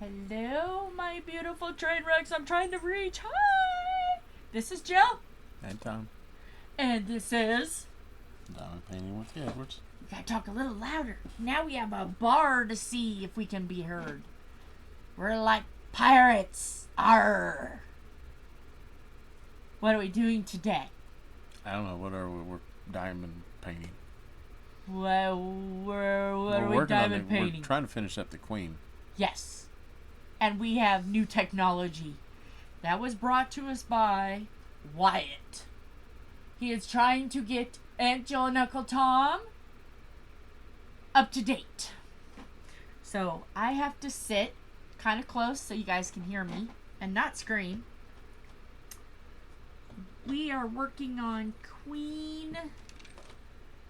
Hello, my beautiful train wrecks I'm trying to reach. Hi! This is Jill. And Tom. And this is... Diamond Painting with the Edwards. We gotta talk a little louder. Now we have a bar to see if we can be heard. We're like pirates. Arr! What are we doing today? I don't know. What are we? We're diamond painting. Well, what are we working diamond painting? We're trying to finish up the Queen. Yes. And we have new technology. That was brought to us by Wyatt. He is trying to get Aunt Jill and Uncle Tom up to date. So I have to sit kind of close so you guys can hear me and not scream. We are working on Queen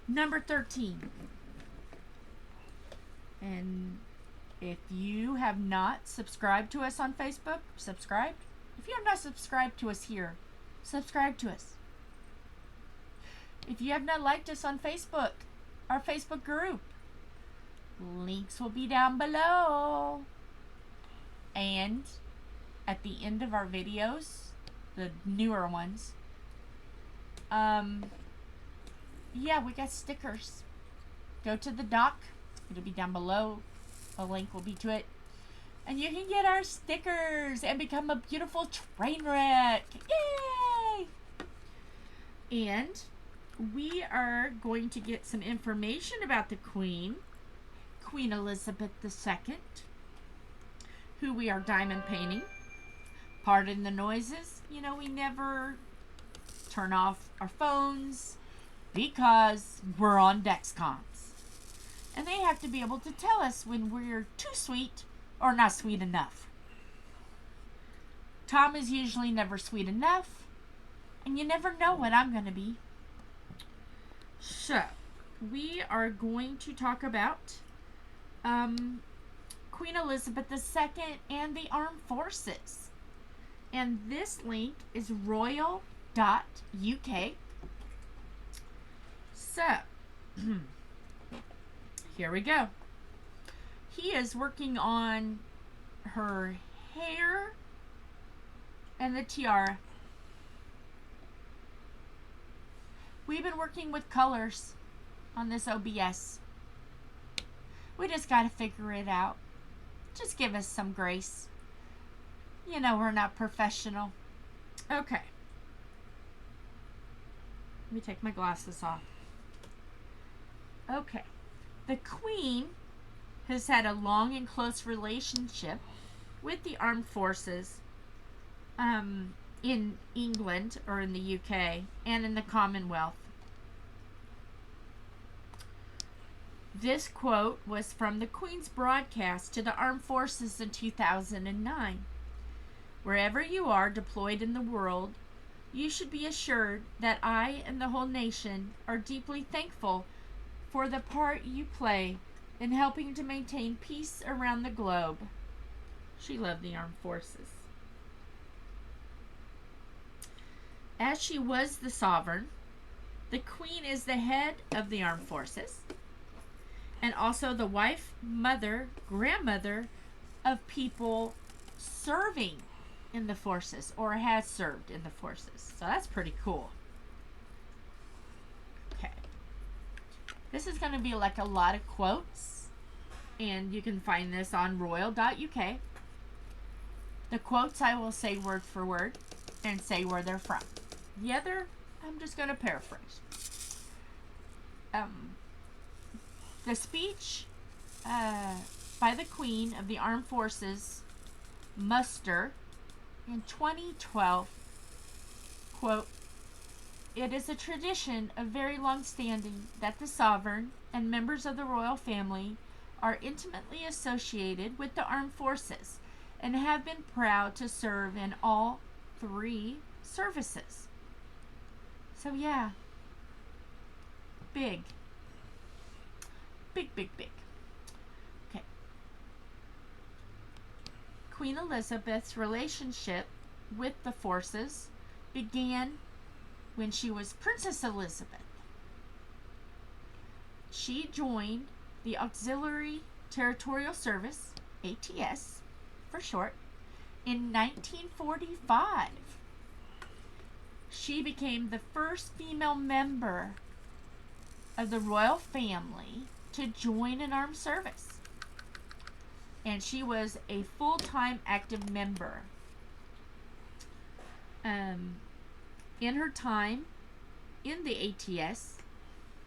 number 13. And if you have not subscribed to us on Facebook, subscribe. If you have not subscribed to us here, subscribe to us. If you have not liked us on Facebook, our Facebook group, links will be down below. And at the end of our videos, the newer ones, yeah, we got stickers. Go to the doc. It'll be down below. A link will be to it. And you can get our stickers and become a beautiful train wreck. Yay! And we are going to get some information about the Queen, Queen Elizabeth II, who we are diamond painting. Pardon the noises. You know, we never turn off our phones because we're on Dexcons. And they have to be able to tell us when we're too sweet or not sweet enough. Tom is usually never sweet enough, and you never know when I'm going to be. So, we are going to talk about Queen Elizabeth II and the Armed Forces. And this link is royal.uk. So, here we go. He is working on her hair and the tiara. We've been working with colors on this OBS. We just got to figure it out. Just give us some grace. You know, we're not professional. Okay. Let me take my glasses off. Okay. The Queen has had a long and close relationship with the armed forces in England or in the UK and in the Commonwealth. This quote was from the Queen's broadcast to the armed forces in 2009. Wherever you are deployed in the world, you should be assured that I and the whole nation are deeply thankful for the part you play in helping to maintain peace around the globe. She loved the armed forces. As she was the sovereign, the Queen is the head of the armed forces and also the wife, mother, grandmother of people serving in the forces or has served in the forces. So that's pretty cool. Okay. This is going to be like a lot of quotes, and you can find this on royal.uk. The quotes I will say word for word and say where they're from. The other, I'm just going to paraphrase. The speech by the Queen of the Armed Forces muster in 2012, quote, "It is a tradition of very long standing that the sovereign and members of the royal family are intimately associated with the armed forces and have been proud to serve in all three services." So yeah, big. Big, big, big. Okay. Queen Elizabeth's relationship with the forces began when she was Princess Elizabeth. She joined the Auxiliary Territorial Service, ATS, for short. In 1945, she became the first female member of the royal family to join an armed service. And she was a full-time active member. In her time in the ATS,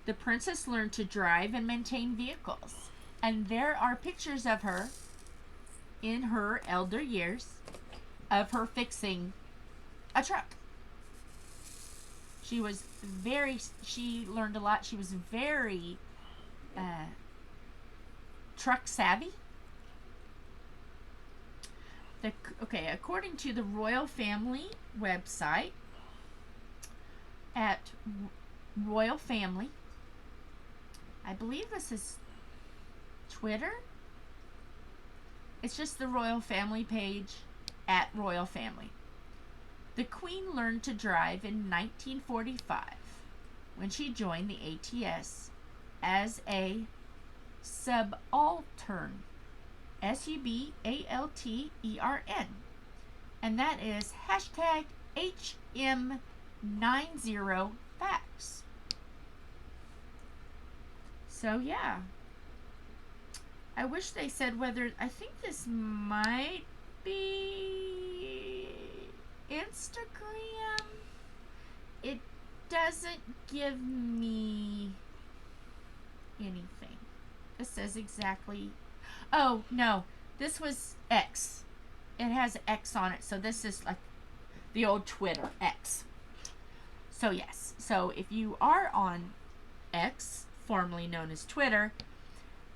the princess learned to drive and maintain vehicles. And there are pictures of her in her elder years of her fixing a truck. She learned a lot. She was very truck savvy. According to the royal family website at Royal Family, I believe this is Twitter. It's just the royal family page at Royal Family. The Queen learned to drive in 1945 when she joined the ATS as a subaltern. subaltern. And that is hashtag HM90facts. So yeah. I wish they said whether, I think this might be Instagram. It doesn't give me anything. It says exactly. Oh, no. This was X. It has X on it. So this is like the old Twitter, X. So yes. So if you are on X, formerly known as Twitter,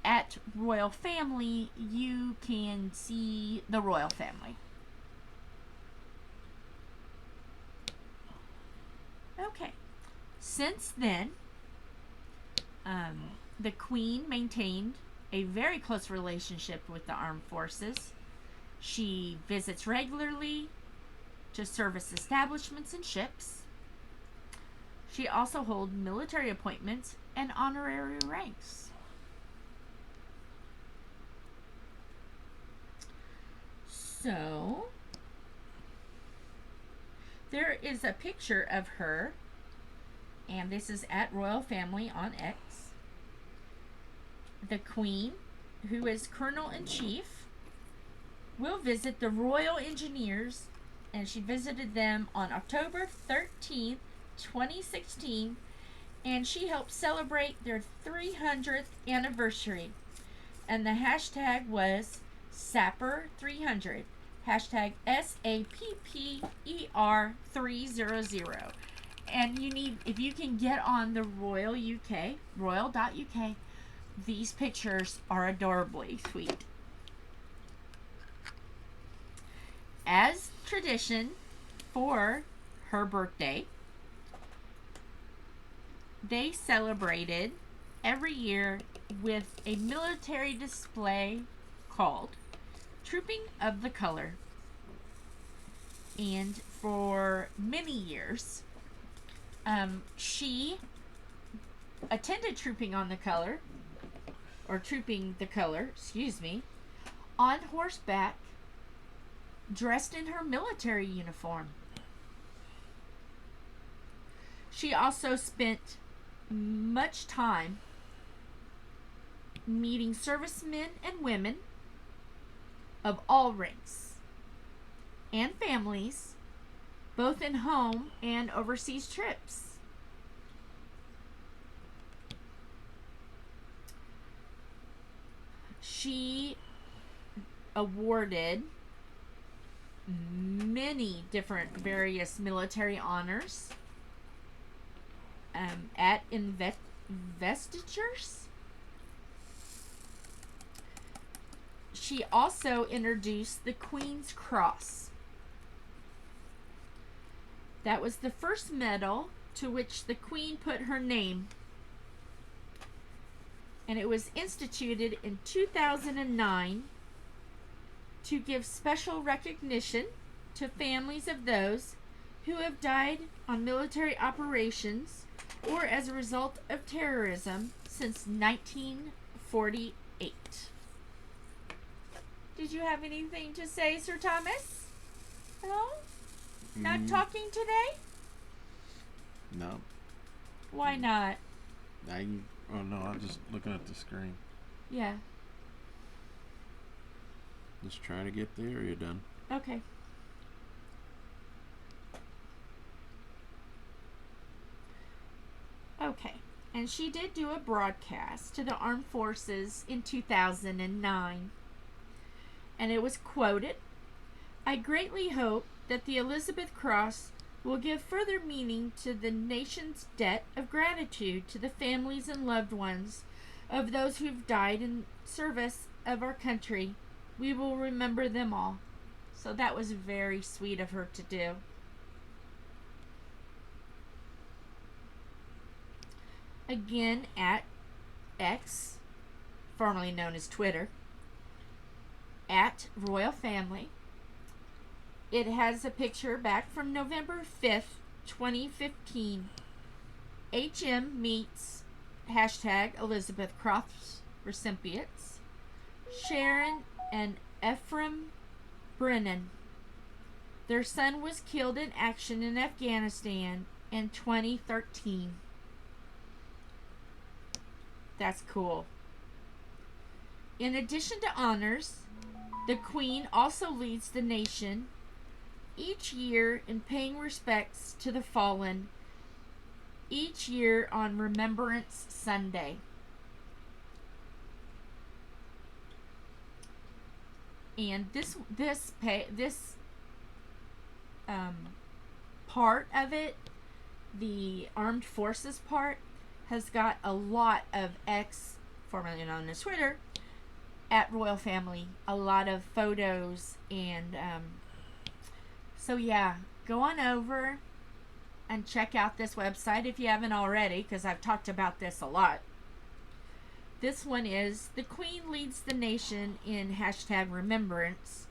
at Royal Family, you can see the Royal Family. Okay. Since then, the Queen maintained a very close relationship with the armed forces. She visits regularly to service establishments and ships. She also holds military appointments and honorary ranks. So, there is a picture of her, and this is at Royal Family on X. The Queen, who is Colonel-in-Chief, will visit the Royal Engineers, and she visited them on October 13th, 2016, and she helped celebrate their 300th anniversary. And the hashtag was Sapper300. Hashtag SAPPER300. And you need, if you can get on the Royal UK, royal.uk, these pictures are adorably sweet. As tradition for her birthday, they celebrated every year with a military display called Trooping of the Color. And for many years, she attended Trooping the Color, on horseback, dressed in her military uniform. She also spent much time meeting servicemen and women of all ranks and families, both in home and overseas trips. She awarded many different various military honors at investitures. She also introduced the Queen's Cross. That was the first medal to which the Queen put her name, and it was instituted in 2009 to give special recognition to families of those who have died on military operations or as a result of terrorism since 1948. Did you have anything to say, Sir Thomas? No? Not Mm, talking today? no. Why not? Oh no, I'm just looking at the screen. Yeah. Just trying to get the area done. Okay. Okay. And she did do a broadcast to the armed forces in 2009. And it was quoted, "I greatly hope that the Elizabeth Cross will give further meaning to the nation's debt of gratitude to the families and loved ones of those who've died in service of our country. We will remember them all." So that was very sweet of her to do. Again, at X, formerly known as Twitter, at Royal Family. It has a picture back from November 5th, 2015. HM meets hashtag Elizabeth Cross recipients Sharon and Ephraim Brennan. Their son was killed in action in Afghanistan in 2013. That's cool. In addition to honors, the Queen also leads the nation each year in paying respects to the fallen, each year on Remembrance Sunday. And this part of it, the armed forces part, has got a lot of X, formerly known as Twitter, at Royal Family. A lot of photos and so yeah, go on over and check out this website if you haven't already, because I've talked about this a lot. This one is "The Queen leads the nation in hashtag remembrance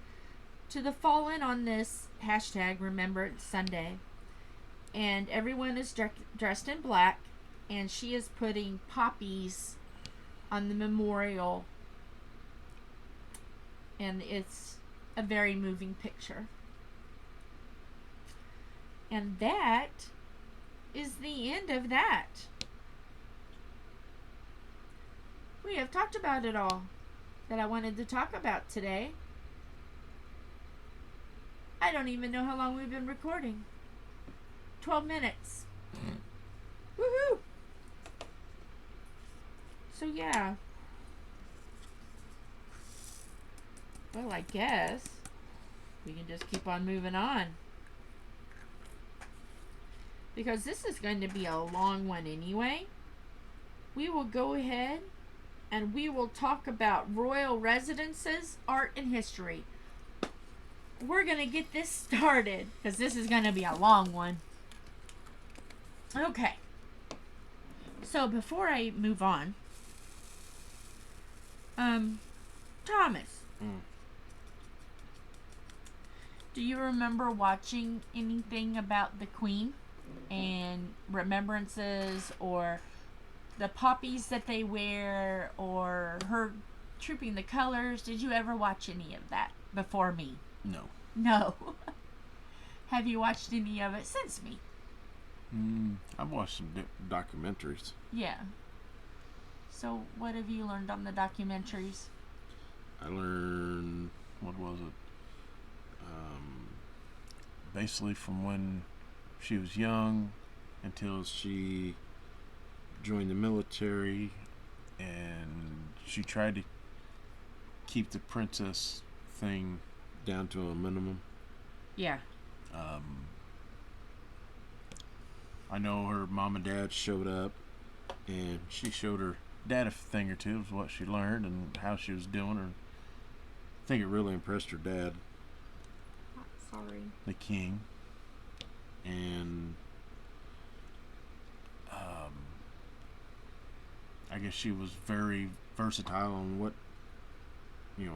to the fallen on this hashtag Remembrance Sunday." And everyone is dressed in black, and she is putting poppies on the memorial. And it's a very moving picture. And that is the end of that. We have talked about it all that I wanted to talk about today. I don't even know how long we've been recording. 12 minutes. Woohoo! So yeah. Well, I guess we can just keep on moving on, because this is going to be a long one anyway. We will go ahead and we will talk about royal residences, art, and history. We're going to get this started because this is going to be a long one. Okay. So before I move on, Thomas, do you remember watching anything about the Queen and remembrances, or the poppies that they wear, or her trooping the colors? Did you ever watch any of that before me? No. No. Have you watched any of it since me? I've watched some documentaries. Yeah. So what have you learned on the documentaries? I learned, what was it? Basically from when she was young until she joined the military, and she tried to keep the princess thing down to a minimum. Yeah. I know her mom and dad showed up, and she showed her dad a thing or two of what she learned and how she was doing. Her, I think it really impressed her dad, Sorry. the king, and I guess she was very versatile on what,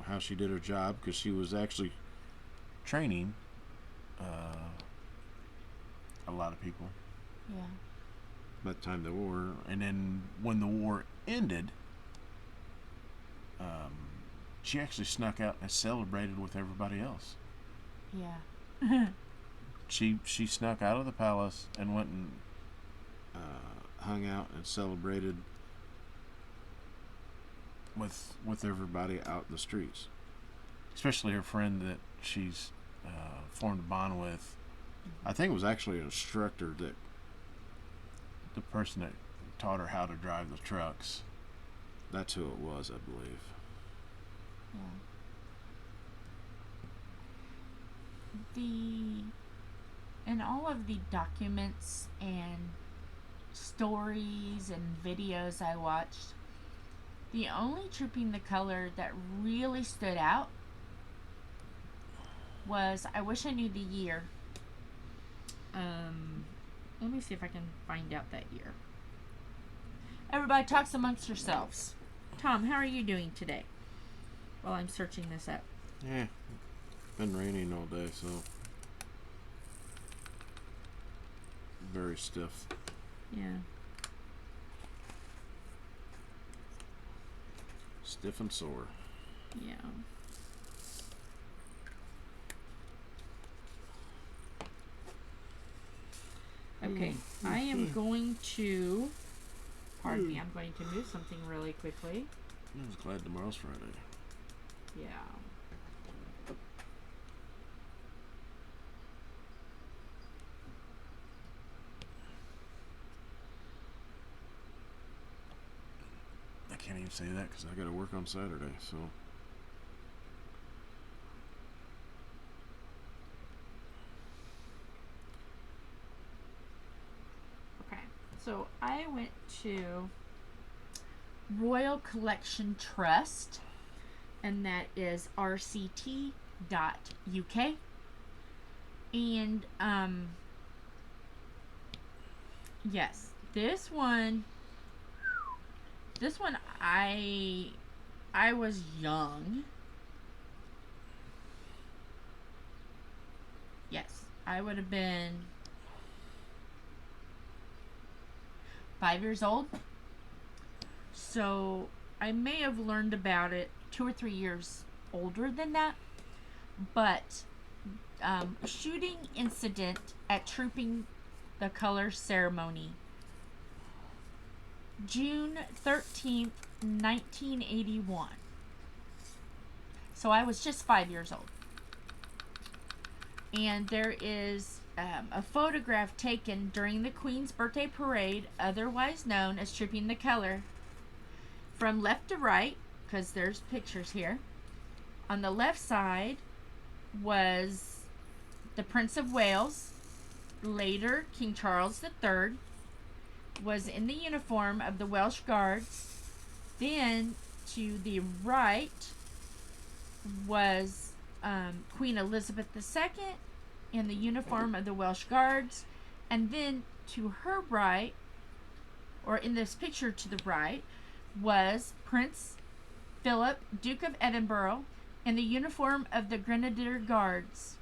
how she did her job, because she was actually training a lot of people. Yeah. By the time the war, and then when the war ended, she actually snuck out and celebrated with everybody else. Yeah. She snuck out of the palace and went and hung out and celebrated with everybody out in the streets, especially her friend that she's formed a bond with. I think it was actually an instructor, that the person that taught her how to drive the trucks. That's who it was, I believe. Yeah. In all of the documents and stories and videos I watched, the only Trooping the Color that really stood out was, I wish I knew the year. Let me see if I can find out that year. Everybody talks amongst yourselves. Tom, how are you doing today? While I'm searching this up. Yeah, been raining all day, so very stiff. Yeah. Stiff and sore. Yeah. Okay, I am going to, pardon me, I'm going to move something really quickly. I'm just glad tomorrow's Friday. Yeah. I can't even say that because I got to work on Saturday, so. Okay, so I went to Royal Collection Trust, and that is rct.uk. And yes, this one I was young. Yes, I would have been 5 years old. So I may have learned about it 2 or 3 years older than that. But shooting incident at Trooping the Color ceremony, June 13th, 1981. So I was just 5 years old. And there is a photograph taken during the Queen's birthday parade, otherwise known as Trooping the Color, from left to right, because there's pictures here. On the left side was the Prince of Wales. Later, King Charles III was in the uniform of the Welsh Guards. Then, to the right was Queen Elizabeth II in the uniform of the Welsh Guards. And then to her right, or in this picture to the right, was Prince Philip, Duke of Edinburgh, in the uniform of the Grenadier Guards,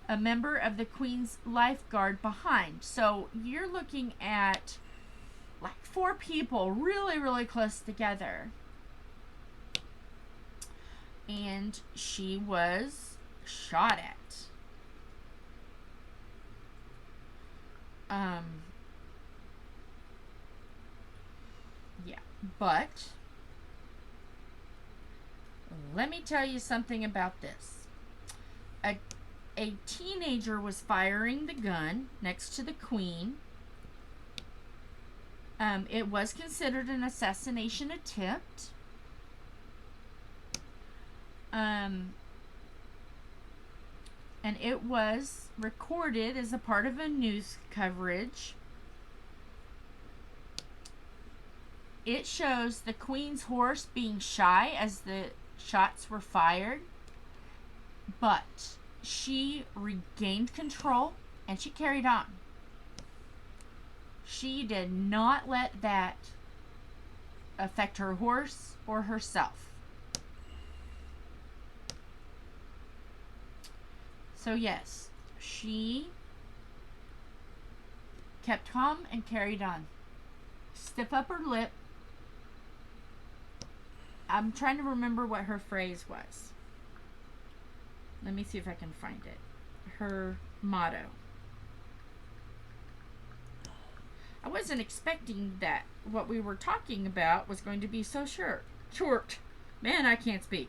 a member of the Queen's Life Guard behind. So you're looking at like 4 people really, really close together. And she was shot at. Yeah, but let me tell you something about this. A teenager was firing the gun next to the Queen. It was considered an assassination attempt. And it was recorded as a part of a news coverage. It shows the Queen's horse being shy as the shots were fired, but she regained control and she carried on. She did not let that affect her horse or herself. So yes, she kept calm and carried on. Stiff upper lip. I'm trying to remember what her phrase was. Let me see if I can find it. Her motto. I wasn't expecting that what we were talking about was going to be so short. Man, I can't speak.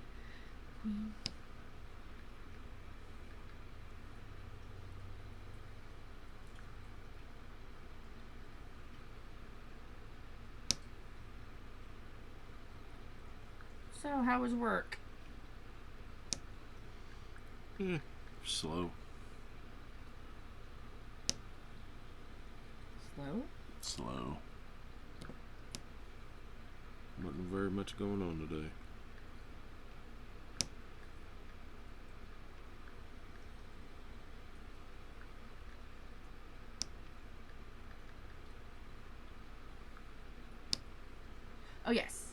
So, how was work? Slow. Slow? Slow. Nothing very much going on today. Oh, yes.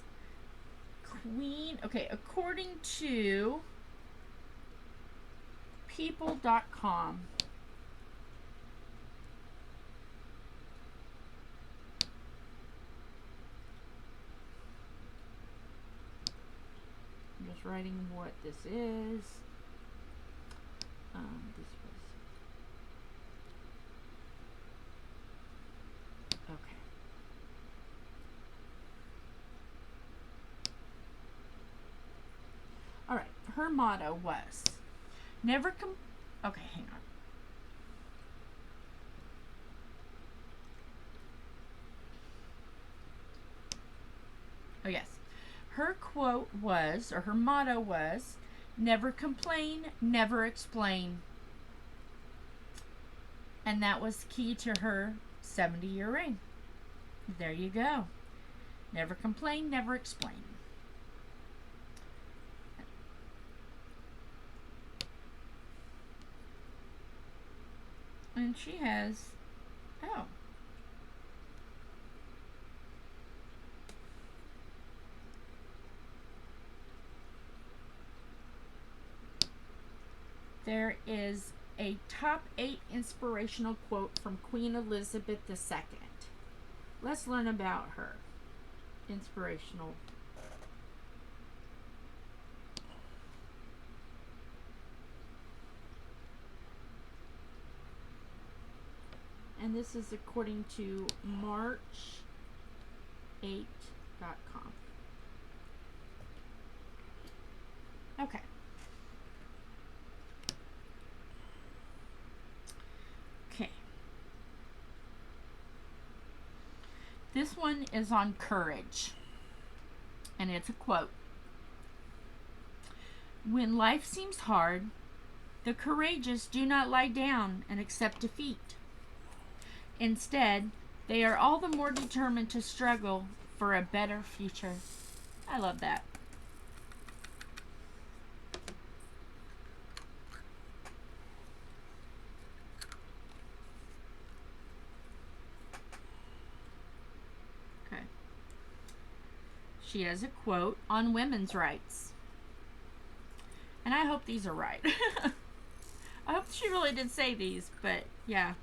Queen. Okay, according to people.com. I'm just writing what this is. This was. Okay. All right. Her motto was never okay, hang on. Oh, yes. Her quote was, or her motto was, never complain, never explain. And that was key to her 70-year reign. There you go. Never complain, never explain. And she has, oh. There is a top 8 inspirational quote from Queen Elizabeth II. Let's learn about her. Inspirational. And this is according to march8.com. Okay. Okay. This one is on courage. And it's a quote. When life seems hard, the courageous do not lie down and accept defeat. Instead, they are all the more determined to struggle for a better future. I love that. Okay. She has a quote on women's rights. And I hope these are right. I hope she really did say these, but yeah.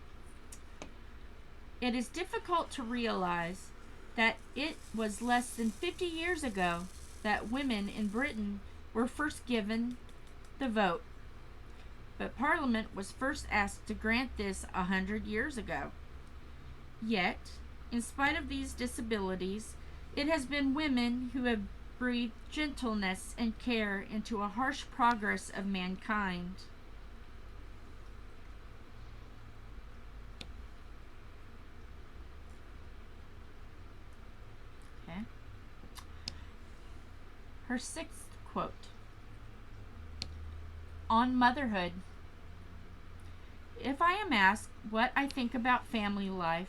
It is difficult to realize that it was less than 50 years ago that women in Britain were first given the vote. But Parliament was first asked to grant this 100 years ago. Yet, in spite of these disabilities, it has been women who have breathed gentleness and care into a harsh progress of mankind. Her 6th quote on motherhood. If I am asked what I think about family life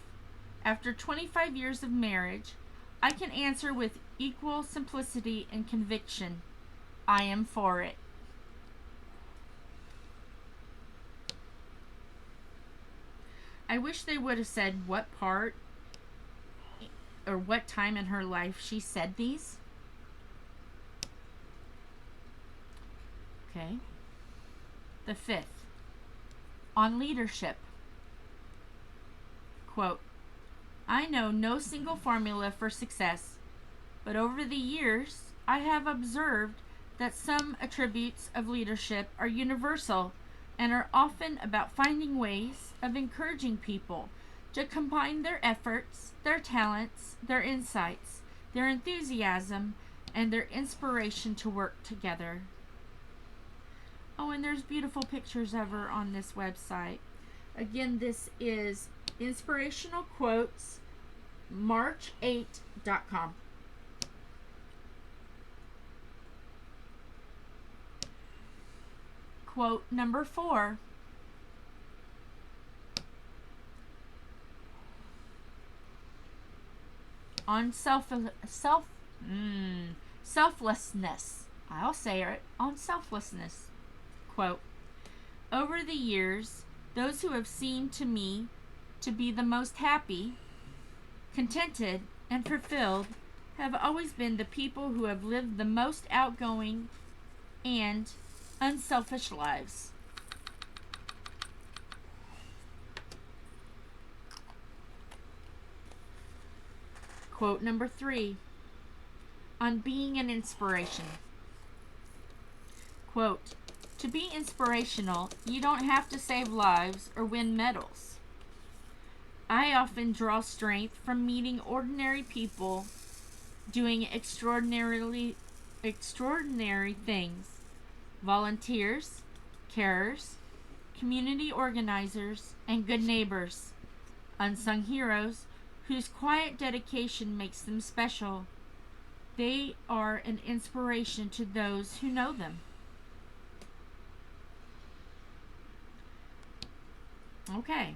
after 25 years of marriage, I can answer with equal simplicity and conviction. I am for it. I wish they would have said what part or what time in her life she said these. Okay. The 5th, on leadership. Quote, I know no single formula for success, but over the years, I have observed that some attributes of leadership are universal and are often about finding ways of encouraging people to combine their efforts, their talents, their insights, their enthusiasm, and their inspiration to work together. Oh, and there's beautiful pictures of her on this website. Again, this is Inspirational Quotes March8.com. Quote number 4. On selflessness. I'll say it. On selflessness. Quote, over the years, those who have seemed to me to be the most happy, contented, and fulfilled have always been the people who have lived the most outgoing and unselfish lives. Quote number 3. On being an inspiration. Quote, to be inspirational, you don't have to save lives or win medals. I often draw strength from meeting ordinary people doing extraordinary things. Volunteers, carers, community organizers, and good neighbors. Unsung heroes whose quiet dedication makes them special. They are an inspiration to those who know them. Okay.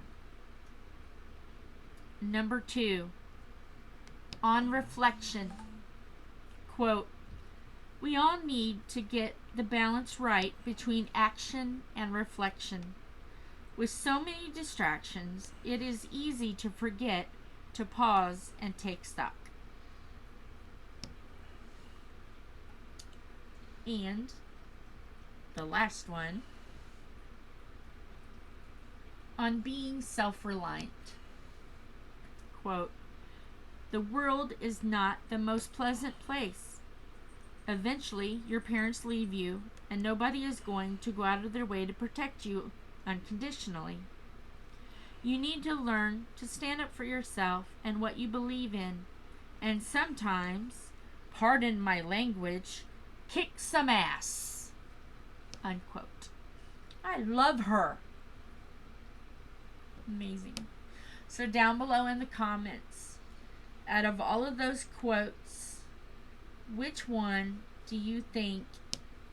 Number 2. On reflection. Quote, we all need to get the balance right between action and reflection. With so many distractions, it is easy to forget to pause and take stock. And the last one, on being self-reliant. Quote, the world is not the most pleasant place. Eventually, your parents leave you, and nobody is going to go out of their way to protect you unconditionally. You need to learn to stand up for yourself and what you believe in, and sometimes, pardon my language, kick some ass. Unquote. I love her. Amazing. So down below in the comments, out of all of those quotes, which one do you think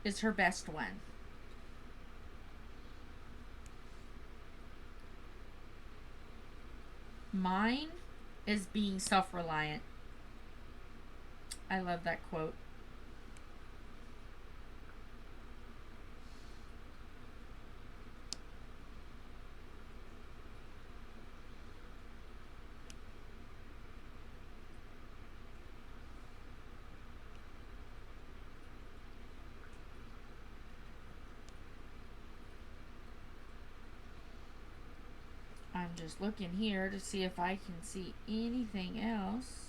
is her best one? Mine is being self-reliant. I love that quote. I'm just looking here to see if I can see anything else.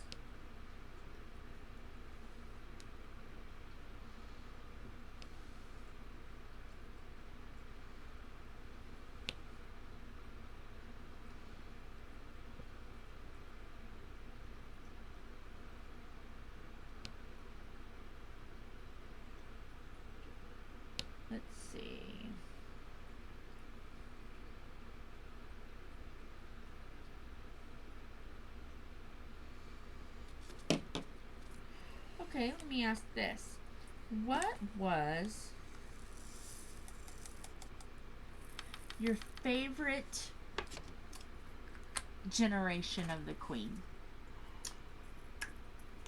Let's see. Okay, let me ask this. What was your favorite generation of the Queen?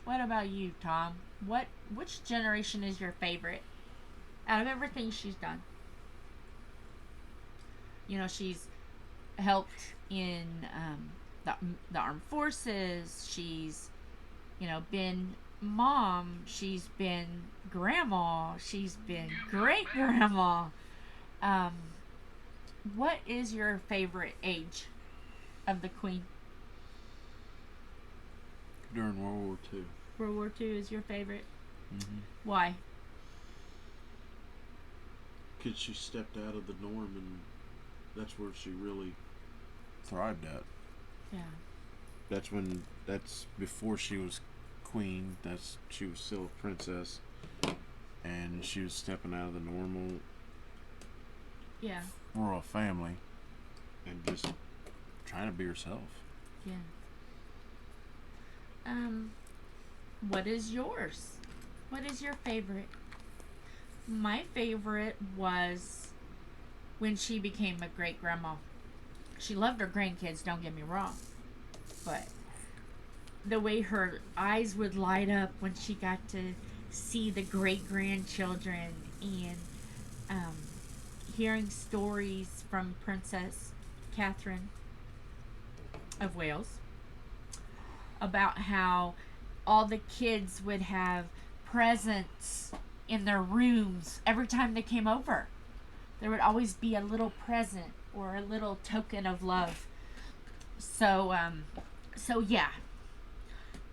What about you, Tom? Which generation is your favorite out of everything she's done? You know, she's helped in the armed forces. She's, been mom. She's been grandma. She's been great grandma. What is your favorite age of the Queen? During World War II. World War II is your favorite? Mm-hmm. Why? Because she stepped out of the norm, and that's where she really Thrived at. Yeah. That's before she was queen. She was still a princess, and she was stepping out of the normal Yeah. royal family and just trying to be herself. Yeah. What is yours? What is your favorite? My favorite was when she became a great grandma. She loved her grandkids, don't get me wrong. But the way her eyes would light up when she got to see the great grandchildren, and um, hearing stories from Princess Catherine of Wales about how all the kids would have presents in their rooms every time they came over. There would always be a little present or a little token of love. So, so yeah,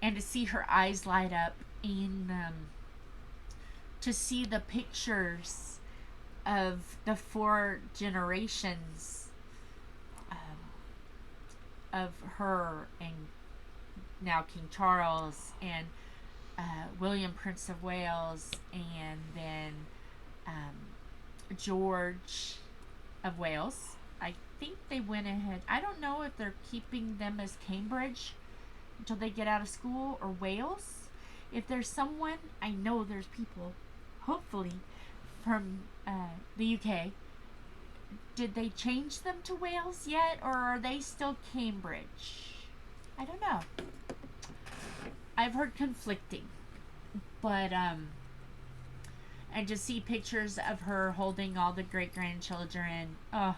and to see her eyes light up, and to see the pictures of the four generations of her, and now King Charles, and William, Prince of Wales, and then George of Wales. I think they went ahead. I don't know if they're keeping them as Cambridge until they get out of school, or Wales. If there's someone, I know there's people, hopefully, from the UK. Did they change them to Wales yet, or are they still Cambridge? I don't know. I've heard conflicting, but and to see pictures of her holding all the great grandchildren. Oh,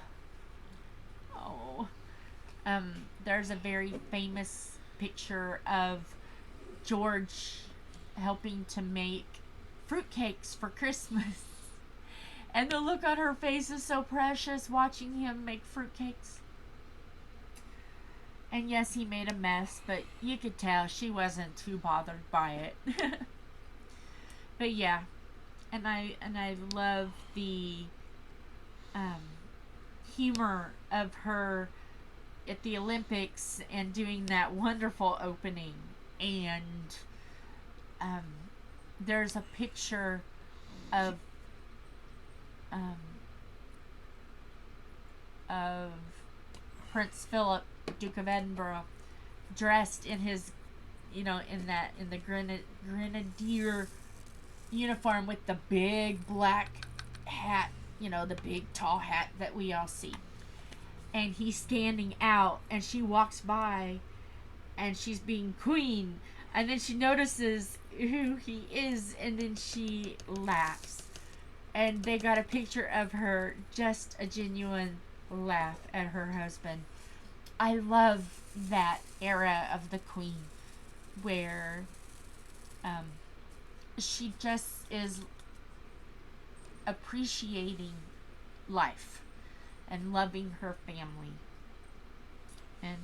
oh. There's a very famous picture of George helping to make fruitcakes for Christmas. And the look on her face is so precious watching him make fruitcakes. And yes, he made a mess, but you could tell she wasn't too bothered by it. But yeah, and I love the humor of her at the Olympics and doing that wonderful opening. And there's a picture of um, of Prince Philip, Duke of Edinburgh, dressed in his, in the grenadier uniform with the big black hat, the big tall hat that we all see. And he's standing out, and she walks by, and she's being queen, and then she notices who he is, and then she laughs. And they got a picture of her, just a genuine laugh at her husband. I love that era of the queen where she just is appreciating life and loving her family. And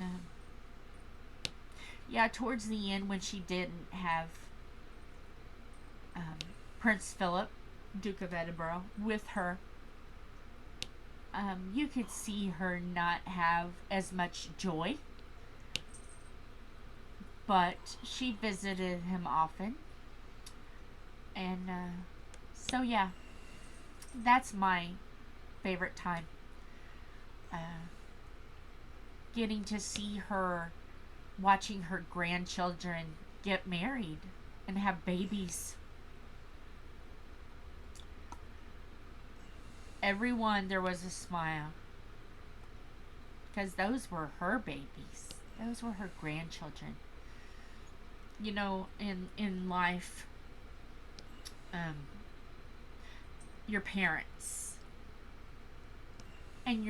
yeah, towards the end, when she didn't have Prince Philip, Duke of Edinburgh, with her, you could see her not have as much joy. But she visited him often. And so yeah, that's my favorite time. Getting to see her, watching her grandchildren get married and have babies. Everyone, there was a smile, because those were her babies. Those were her grandchildren. In life, your parents, and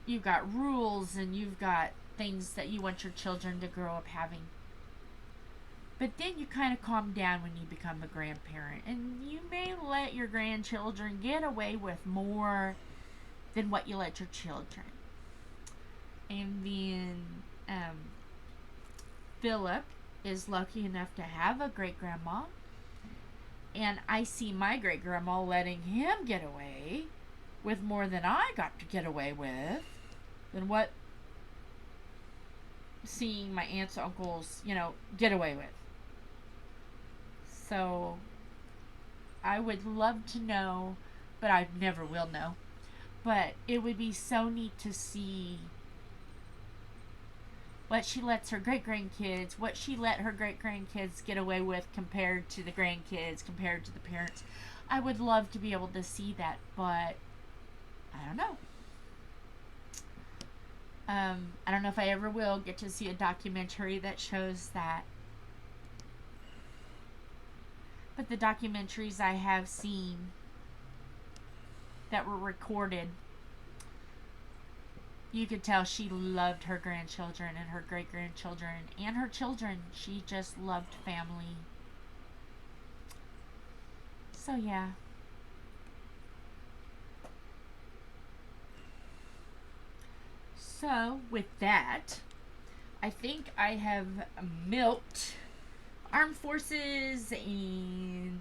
you've got rules, and you've got things that you want your children to grow up having. But then you kind of calm down when you become a grandparent, and you may let your grandchildren get away with more than what you let your children. And then Philip is lucky enough to have a great grandma, And I see my great grandma letting him get away with more than I got to get away with, than what seeing my aunts, uncles, get away with. So I would love to know, but I never will know. But it would be so neat to see what she lets her great grandkids, what she let her great grandkids get away with compared to the grandkids, compared to the parents. I would love to be able to see that, but I don't know. I don't know if I ever will get to see a documentary that shows that. But the documentaries I have seen that were recorded, you could tell she loved her grandchildren and her great grandchildren and her children. She just loved family. So, yeah. So, with that, I think I have milked armed forces and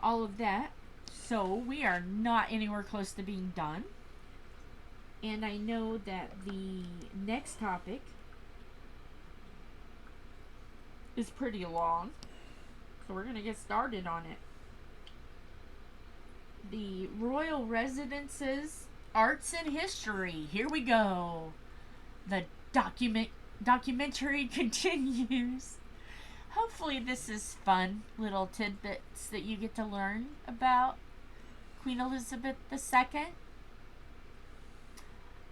all of that. So, we are not anywhere close to being done. And I know that the next topic is pretty long. So we're going to get started on it. The Royal Residences, Arts and History. Here we go. The documentary continues. Hopefully this is fun. Little tidbits that you get to learn about Queen Elizabeth II.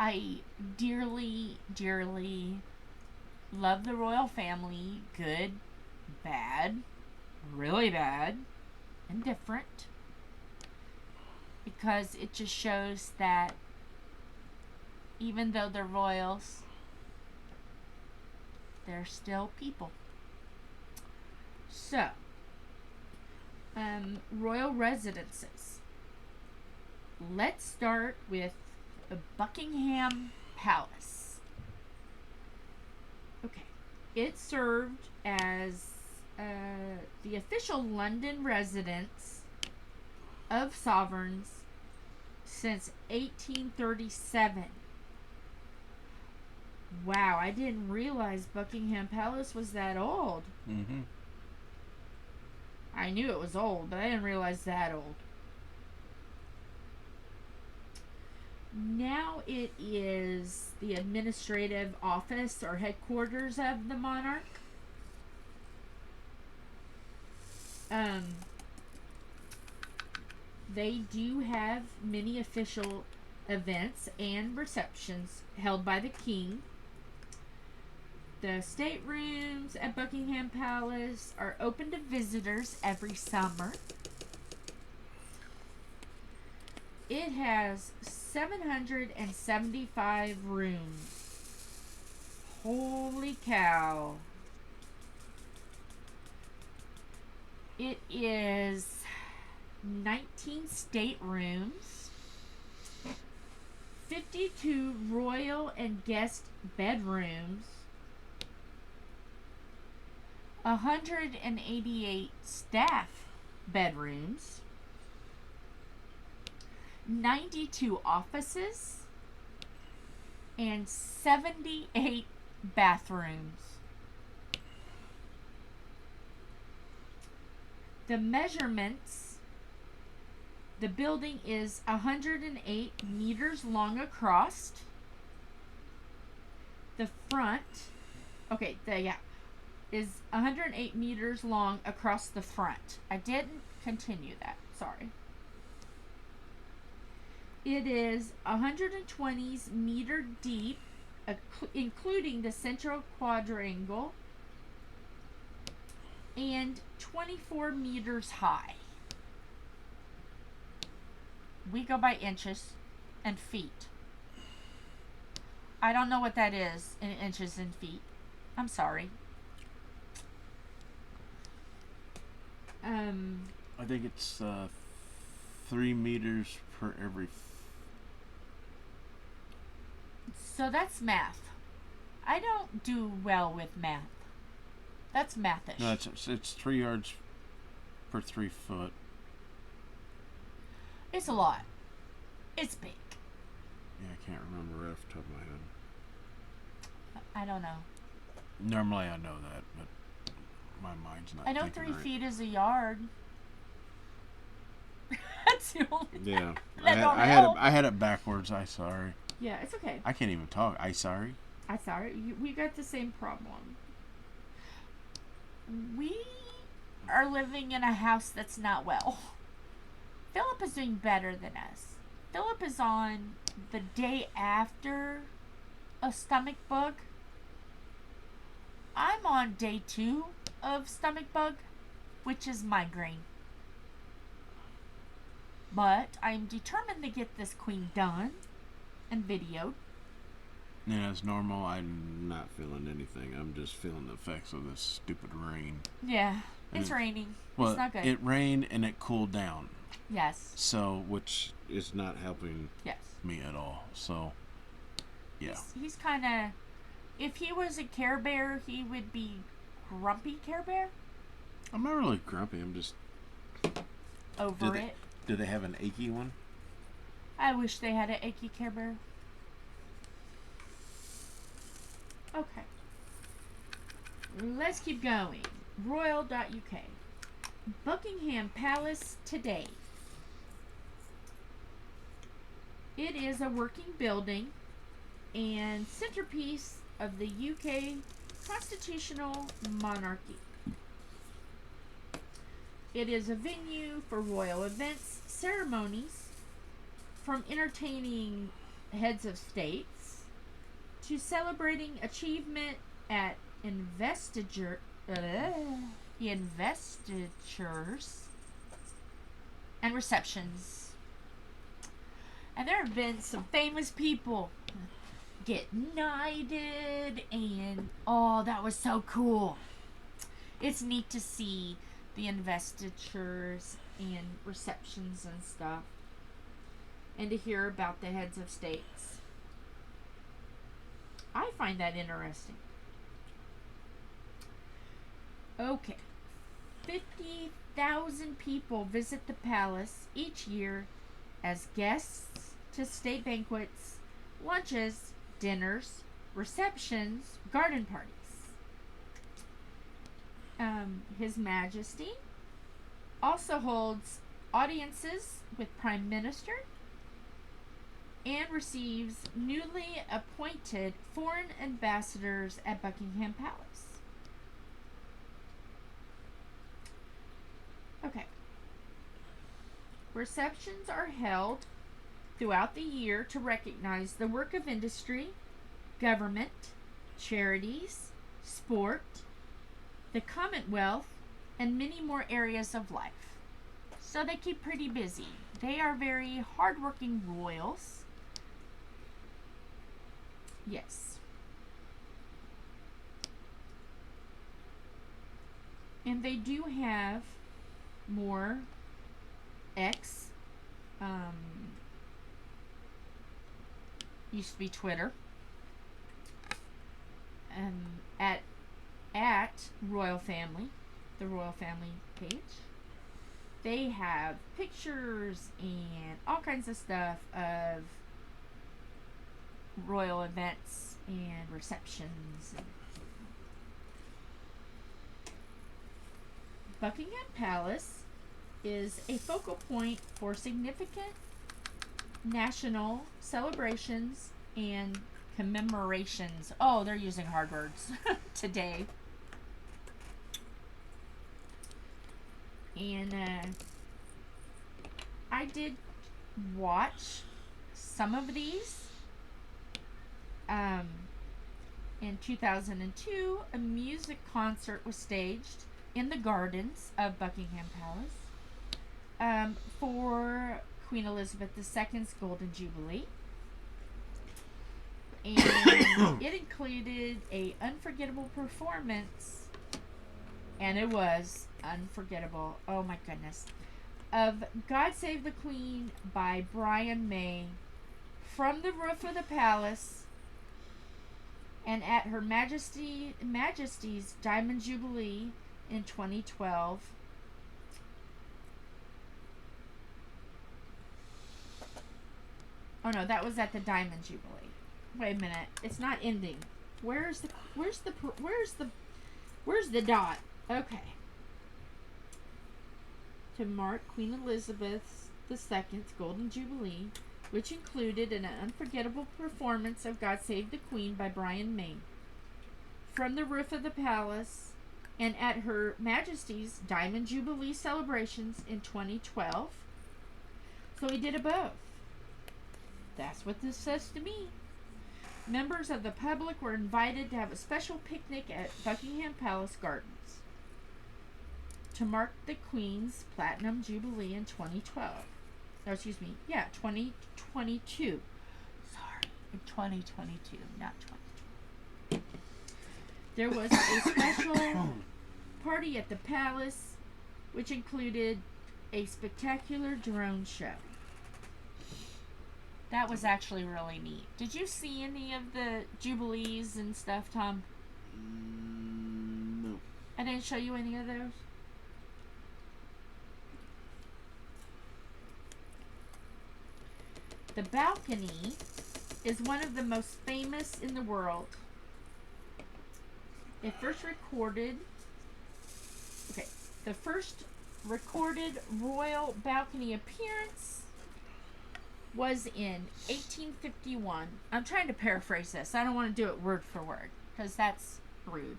I dearly, dearly love the royal family. Good, bad, really bad, and different. Because it just shows that even though they're royals, they're still people. So, royal residences. Let's start with Buckingham Palace. Okay. It served as the official London residence of sovereigns since 1837. Wow, I didn't realize Buckingham Palace was that old. Mm-hmm. I knew it was old, but I didn't realize that old. Now it is the administrative office or headquarters of the monarch. They do have many official events and receptions held by the king. The staterooms at Buckingham Palace are open to visitors every summer. It has 775 rooms. Holy cow. It is 19 staterooms, 52 royal and guest bedrooms, 188 staff bedrooms, 92 offices, and 78 bathrooms. The measurements, the building is 108 meters long across. The front, is 108 meters long across the front. I didn't continue that, sorry. It is 120 meter deep, including the central quadrangle, and 24 meters high. We go by inches and feet. I don't know what that is in inches and feet. I'm sorry. I think it's 3 meters per every. So that's math. I don't do well with math. That's mathish. No, it's 3 yards per 3 foot. It's a lot. It's big. Yeah, I can't remember right off the top of my head. I don't know. Normally I know that, but my mind's not. I know thinking 3 right. feet is a yard. That's the only thing. Yeah, That don't help. I had it backwards. I sorry. Yeah, it's okay. I can't even talk. I sorry. I'm sorry. We got the same problem. We are living in a house that's not well. Philip is doing better than us. Philip is on the day after a stomach bug. I'm on day 2 of stomach bug, which is migraine. But I'm determined to get this queen done and videoed. Yeah, as normal, I'm not feeling anything. I'm just feeling the effects of this stupid rain. Yeah, And it's raining. Well, it's not good. It rained and it cooled down. Yes. So, which is not helping Yes. me at all. So, yeah. He's kind of... If he was a Care Bear, he would be grumpy Care Bear. I'm not really grumpy. I'm just... Over it. Do they have an achy one? I wish they had an achy Care Bear. Okay. Let's keep going. Royal.uk. Buckingham Palace today. It is a working building and centerpiece of the UK constitutional monarchy. It is a venue for royal events, ceremonies, from entertaining heads of states to celebrating achievement at investitures and receptions. And there have been some famous people get knighted, and oh, that was so cool. It's neat to see the investitures and receptions and stuff, and to hear about the heads of states. I find that interesting. Okay. 50,000 people visit the palace each year as guests to state banquets, lunches, dinners, receptions, garden parties. His Majesty also holds audiences with Prime Minister and receives newly appointed foreign ambassadors at Buckingham Palace. Okay. Receptions are held throughout the year to recognize the work of industry, government, charities, sport, the Commonwealth, and many more areas of life. So they keep pretty busy. They are very hardworking royals. Yes. And they do have more X, used to be Twitter, at Royal Family, the Royal Family page. They have pictures and all kinds of stuff of royal events and receptions. Buckingham Palace is a focal point for significant national celebrations and commemorations. Oh, they're using hard words today. And I did watch some of these. In 2002, a music concert was staged in the gardens of Buckingham Palace for Queen Elizabeth II's Golden Jubilee. And it included a unforgettable performance, and it was unforgettable, oh my goodness, of God Save the Queen by Brian May from the roof of the palace and at Her Majesty's Diamond Jubilee in 2012. Oh no, that was at the Diamond Jubilee. Wait a minute, it's not ending. Where's the dot? Okay. To mark Queen Elizabeth II's Golden Jubilee, which included an unforgettable performance of God Save the Queen by Brian May. From the roof of the palace and at Her Majesty's Diamond Jubilee celebrations in 2012. So he did it both. That's what this says to me. Members of the public were invited to have a special picnic at Buckingham Palace Gardens to mark the Queen's Platinum Jubilee in 2012. Oh, excuse me. Yeah, 2022. Sorry, in 2022, not 2020. There was a special party at the palace, which included a spectacular drone show. That was actually really neat. Did you see any of the jubilees and stuff, Tom? No. I didn't show you any of those. The balcony is one of the most famous in the world. The first recorded royal balcony appearance was in 1851. I'm trying to paraphrase this. I don't want to do it word for word because that's rude.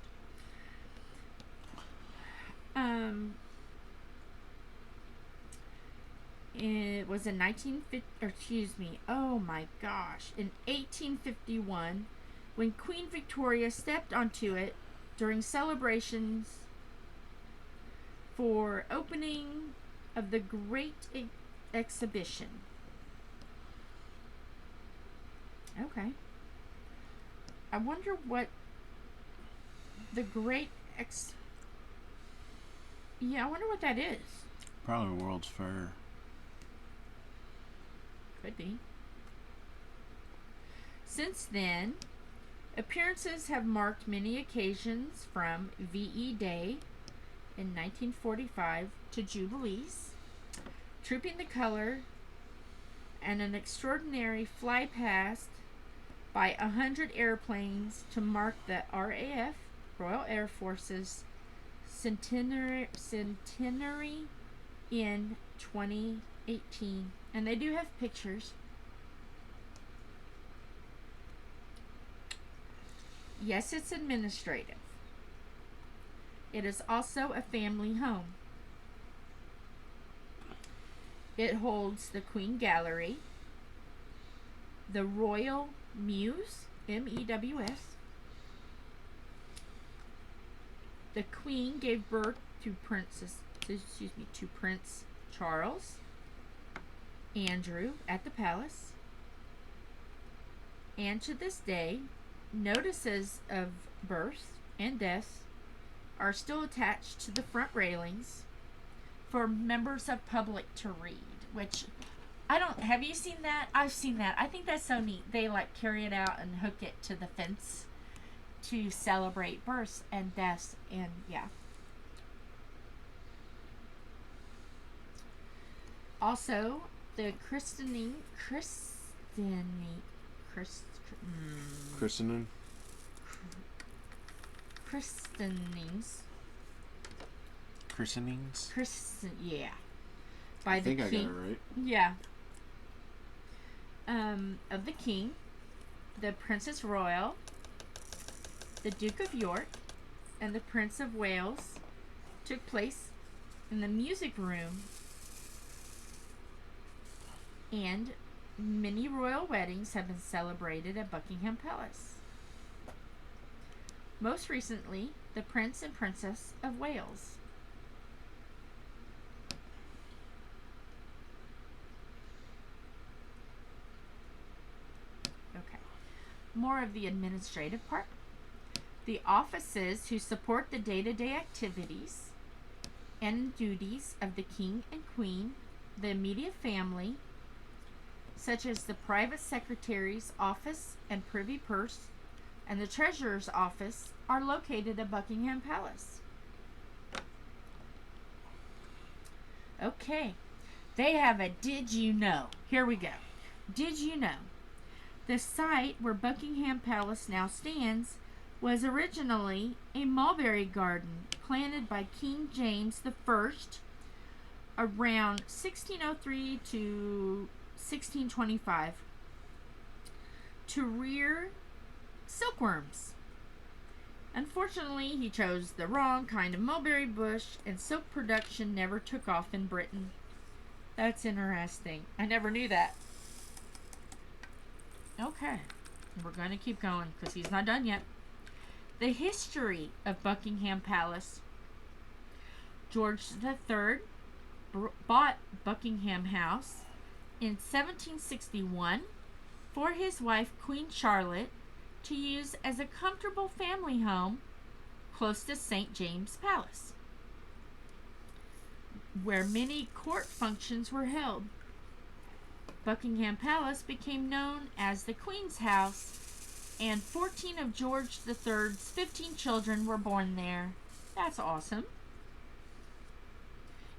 It was in 1851 when Queen Victoria stepped onto it during celebrations for opening of the Great Exhibition. Okay. I wonder what the I wonder what that is. Probably World's Fair. Could be. Since then, appearances have marked many occasions from VE Day in 1945 to Jubilees, Trooping the Color, and an extraordinary fly past by 100 airplanes to mark the RAF, Royal Air Force's centenary in 2018. And they do have pictures. Yes, it's administrative. It is also a family home. It holds the Queen Gallery, the Royal Mews, MEWS. The Queen gave birth to Prince Charles Andrew at the palace. And to this day, notices of birth and death are still attached to the front railings for members of public to read, which have you seen that? I've seen that. I think that's so neat. They carry it out and hook it to the fence to celebrate births and deaths, and yeah. Also, the christenings by I the think king. I got it right. Yeah. Of the king, the Princess Royal, the Duke of York, and the Prince of Wales took place in the music room, and many royal weddings have been celebrated at Buckingham Palace. Most recently, the Prince and Princess of Wales. Okay. More of the administrative part. The offices who support the day-to-day activities and duties of the King and Queen, the immediate family, such as the Private Secretary's Office and Privy Purse, and the Treasurer's Office, are located at Buckingham Palace. Okay. They have a did you know. Here we go. Did you know the site where Buckingham Palace now stands was originally a mulberry garden planted by King James I around 1603 to 1625 to rear silkworms? Unfortunately, he chose the wrong kind of mulberry bush, and silk production never took off in Britain. That's interesting. I never knew that. Okay, we're going to keep going because he's not done yet. The history of Buckingham Palace. George III bought Buckingham House in 1761 for his wife, Queen Charlotte, to use as a comfortable family home close to St. James Palace, where many court functions were held. Buckingham Palace became known as the Queen's House, and 14 of George III's 15 children were born there. That's awesome.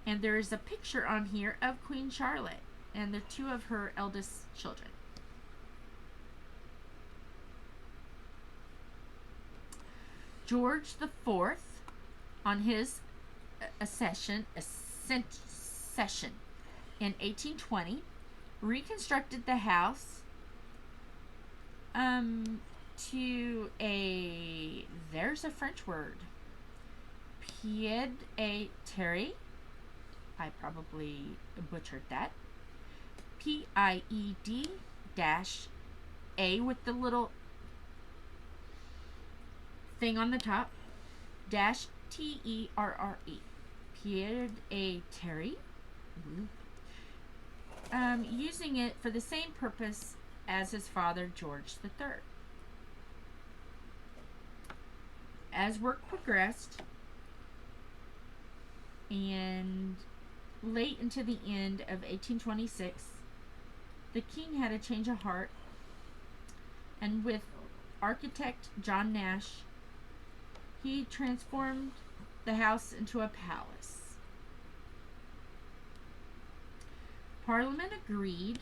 And there is a picture on here of Queen Charlotte and the two of her eldest children. George IV, on his accession in 1820, reconstructed the house to a, there's a French word, pied-à-terre. I probably butchered that. Pied-A with the little thing on the top, dash Terre. Pied-à-terre. Using it for the same purpose as his father, George III. As work progressed, and late into the end of 1826, the king had a change of heart, and with architect John Nash, he transformed the house into a palace. Parliament agreed,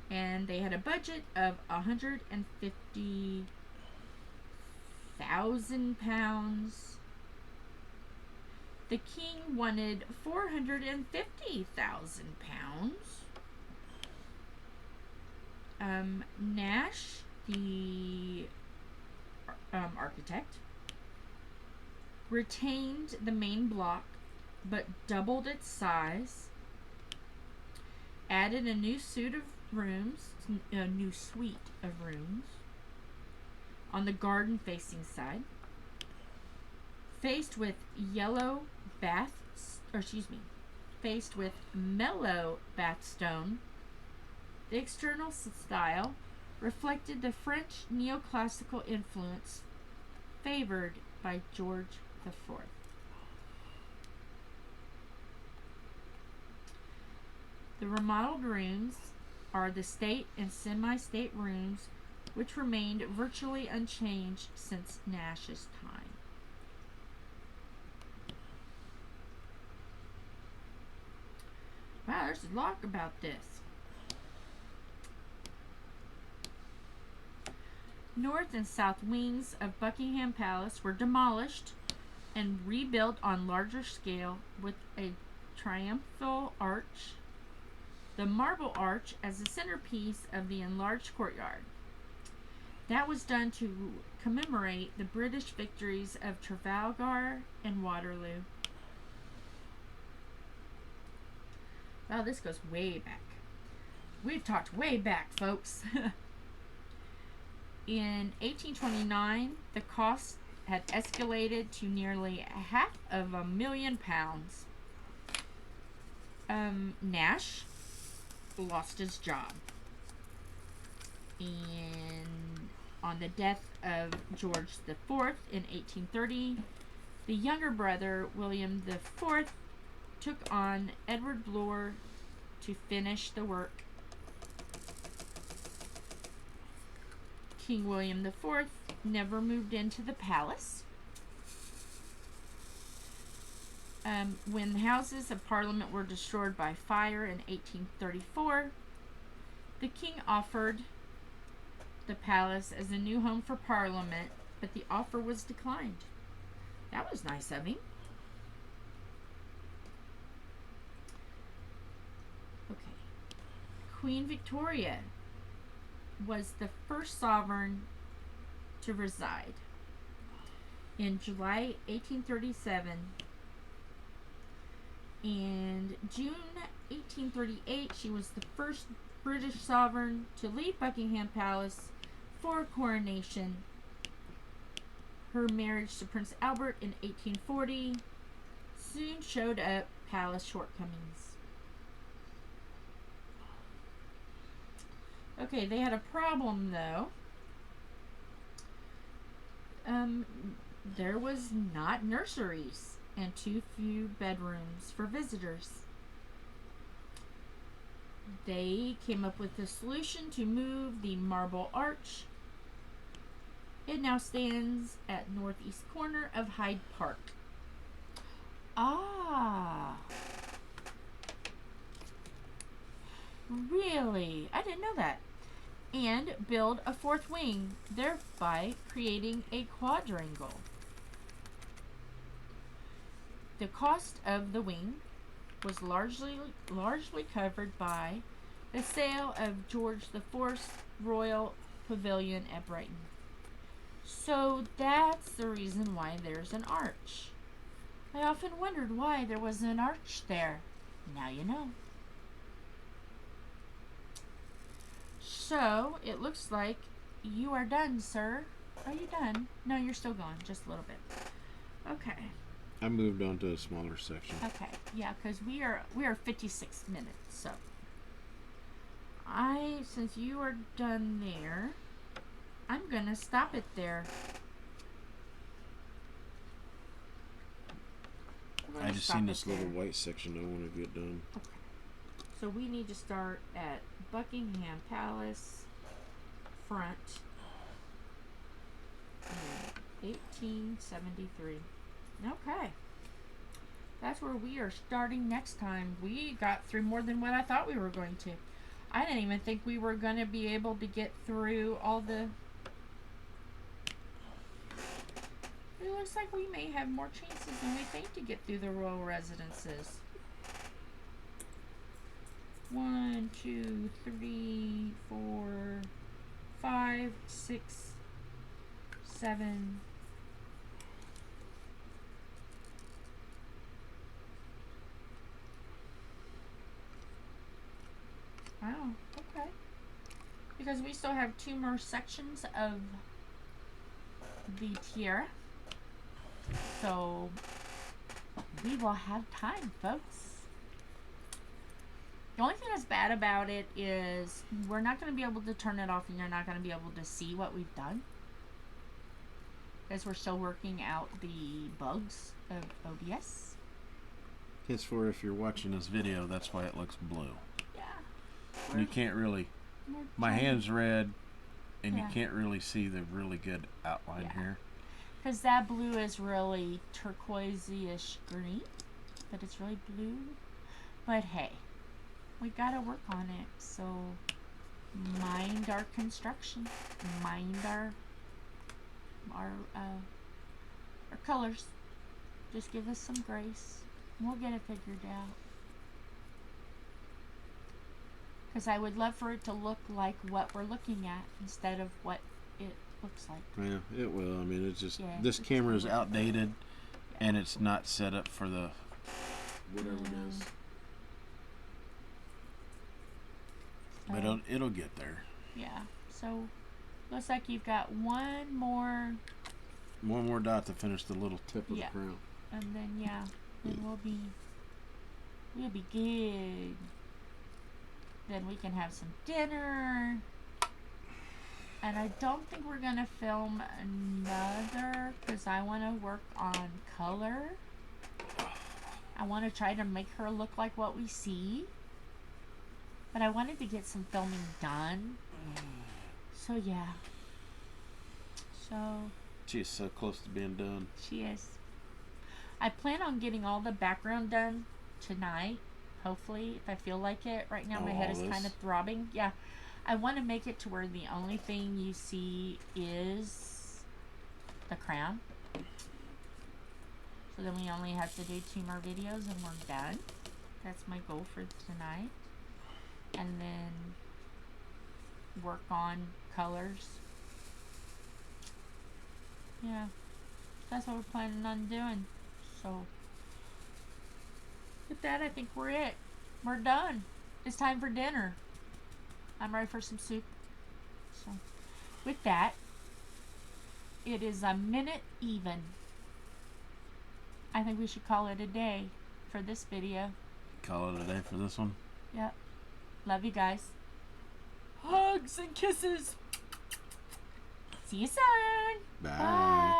and they had a budget of £150,000. The king wanted £450,000. Nash, the architect, retained the main block, but doubled its size, added a new suite of rooms on the garden-facing side, faced with mellow bath stone. The external style reflected the French neoclassical influence favored by George IV. The remodeled rooms are the state and semi-state rooms, which remained virtually unchanged since Nash's time. Wow, there's a lot about this. North and south wings of Buckingham Palace were demolished and rebuilt on larger scale with a triumphal arch, the marble arch, as the centerpiece of the enlarged courtyard. That was done to commemorate the British victories of Trafalgar and Waterloo. Wow, this goes way back. We've talked way back, folks. In 1829, the cost had escalated to nearly £500,000. Nash lost his job. And on the death of George IV in 1830, the younger brother, William IV, took on Edward Bloor to finish the work. King William IV never moved into the palace. When the Houses of Parliament were destroyed by fire in 1834, The king offered the palace as a new home for Parliament, but the offer was declined. That was nice of him. Okay. Queen Victoria was the first sovereign to reside. In July 1837 and June 1838, she was the first British sovereign to leave Buckingham Palace for a coronation. Her marriage to Prince Albert in 1840 soon showed up palace shortcomings. Okay, they had a problem though. There was not nurseries and too few bedrooms for visitors. They came up with a solution to move the Marble Arch. It now stands at northeast corner of Hyde Park. Ah. Really? I didn't know that. And build a fourth wing, thereby creating a quadrangle. The cost of the wing was largely covered by the sale of George IV's Royal Pavilion at Brighton. So that's the reason why there's an arch. I often wondered why there was an arch there. Now you know. So it looks like you are done, sir. Are you done? No, you're still going. Just a little bit. Okay. I moved on to a smaller section. Okay. Yeah, because we are 56 minutes. So since you are done there, I'm gonna stop it there. I just seen this little white section I want to get done. Okay. So we need to start at Buckingham Palace front in 1873. Okay. That's where we are starting next time. We got through more than what I thought we were going to. I didn't even think we were going to be able to get through all the... It looks like we may have more chances than we think to get through the royal residences. 1, 2, 3, 4, 5, 6, 7. Wow, okay. Because we still have 2 more sections of the tiara. So we will have time, folks. The only thing that's bad about it is we're not going to be able to turn it off and you're not going to be able to see what we've done. Because we're still working out the bugs of OBS. It's for if you're watching this video, that's why it looks blue. Yeah. You can't really... My hand's red and you can't really see the really good outline here. Because that blue is really turquoisey-ish green. But it's really blue. But hey. We gotta work on it, so mind our construction, mind our colors. Just give us some grace, and we'll get it figured out. Because I would love for it to look like what we're looking at instead of what it looks like. Yeah, it will. I mean, it's just this camera is outdated, and it's not set up for the whatever it is. But it'll get there. Yeah. So looks like you've got one more dot to finish the little tip of the crown. And then then we'll be good. Then we can have some dinner. And I don't think we're gonna film another because I want to work on color. I want to try to make her look like what we see. But I wanted to get some filming done. So yeah. So She is so close to being done. she is. I plan on getting all the background done tonight. Hopefully, if I feel like it. Right now my head is kind of throbbing. Yeah. I want to make it to where the only thing you see is the crown. So then we only have to do 2 more videos and we're done. That's my goal for tonight. And then work on colors. Yeah, that's what we're planning on doing. So with that, I think we're it. We're done. It's time for dinner. I'm ready for some soup. So with that, it is a minute even. I think we should call it a day for this video. Call it a day for this one. Yep. Love you guys. Hugs and kisses. See you soon. Bye. Bye.